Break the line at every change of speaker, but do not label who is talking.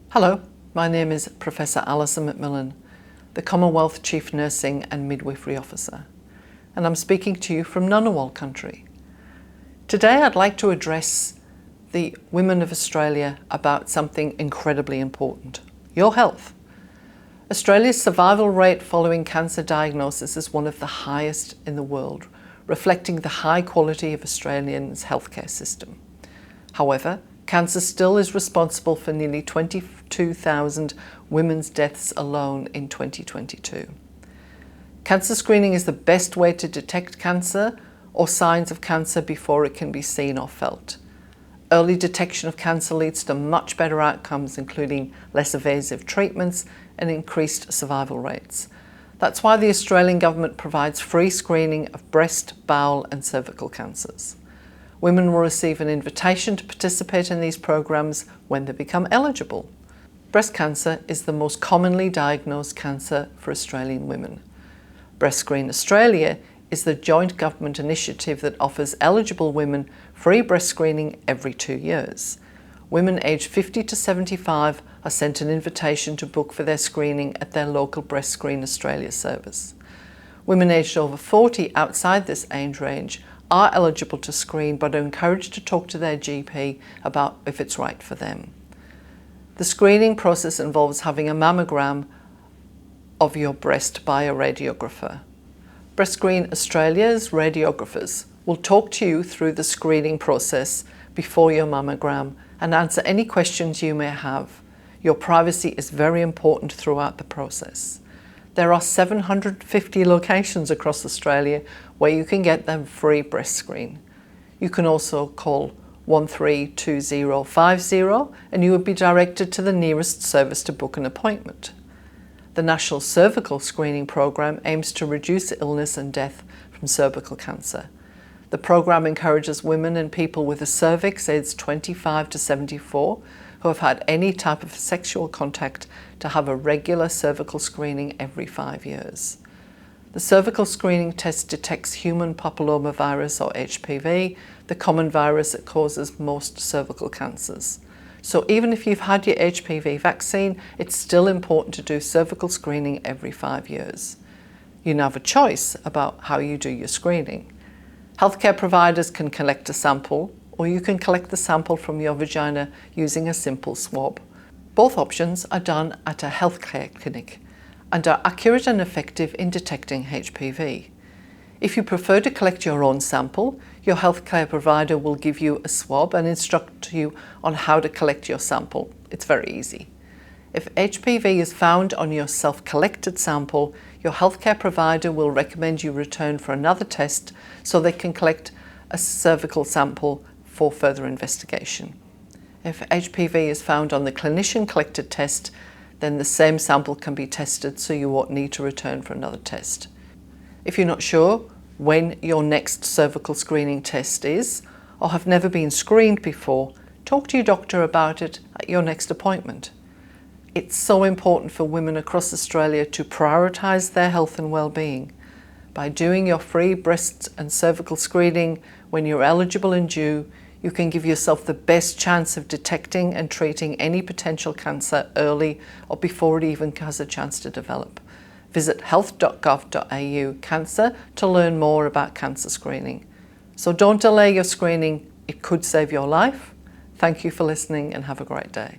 Hello, my name is Professor Alison McMillan, the Commonwealth Chief Nursing and Midwifery Officer, and I'm speaking to you from Ngunnawal country. Today I'd like to address the women of Australia about something incredibly important: your health. Australia's survival rate following cancer diagnosis is one of the highest in the world, reflecting the high quality of Australians' healthcare system. However, cancer still is responsible for nearly 22,000 women's deaths alone in 2022. Cancer screening is the best way to detect cancer or signs of cancer before it can be seen or felt. Early detection of cancer leads to much better outcomes, including less invasive treatments and increased survival rates. That's why the Australian government provides free screening of breast, bowel and cervical cancers. Women will receive an invitation to participate in these programs when they become eligible. Breast cancer is the most commonly diagnosed cancer for Australian women. Breast Screen Australia is the joint government initiative that offers eligible women free breast screening every 2 years. Women aged 50 to 75 are sent an invitation to book for their screening at their local Breast Screen Australia service. Women aged over 40 outside this age range are eligible to screen but are encouraged to talk to their GP about if it's right for them. The screening process involves having a mammogram of your breast by a radiographer. Breast Screen Australia's radiographers will talk to you through the screening process before your mammogram and answer any questions you may have. Your privacy is very important throughout the process. There are 750 locations across Australia where you can get them free breast screen. You can also call 132050 and you will be directed to the nearest service to book an appointment. The National Cervical Screening Program aims to reduce illness and death from cervical cancer. The program encourages women and people with a cervix aged 25 to 74 who have had any type of sexual contact to have a regular cervical screening every 5 years. The cervical screening test detects human papillomavirus or HPV, the common virus that causes most cervical cancers. So even if you've had your HPV vaccine, it's still important to do cervical screening every 5 years. You now have a choice about how you do your screening. Healthcare providers can collect a sample, or you can collect the sample from your vagina using a simple swab. Both options are done at a healthcare clinic and are accurate and effective in detecting HPV. If you prefer to collect your own sample, your healthcare provider will give you a swab and instruct you on how to collect your sample. It's very easy. If HPV is found on your self-collected sample, your healthcare provider will recommend you return for another test so they can collect a cervical sample for further investigation. If HPV is found on the clinician-collected test, then the same sample can be tested, so you won't need to return for another test. If you're not sure when your next cervical screening test is, or have never been screened before, talk to your doctor about it at your next appointment. It's so important for women across Australia to prioritise their health and well-being. By doing your free breast and cervical screening when you're eligible and due, you can give yourself the best chance of detecting and treating any potential cancer early or before it even has a chance to develop. Visit health.gov.au cancer to learn more about cancer screening. So don't delay your screening, it could save your life. Thank you for listening and have a great day.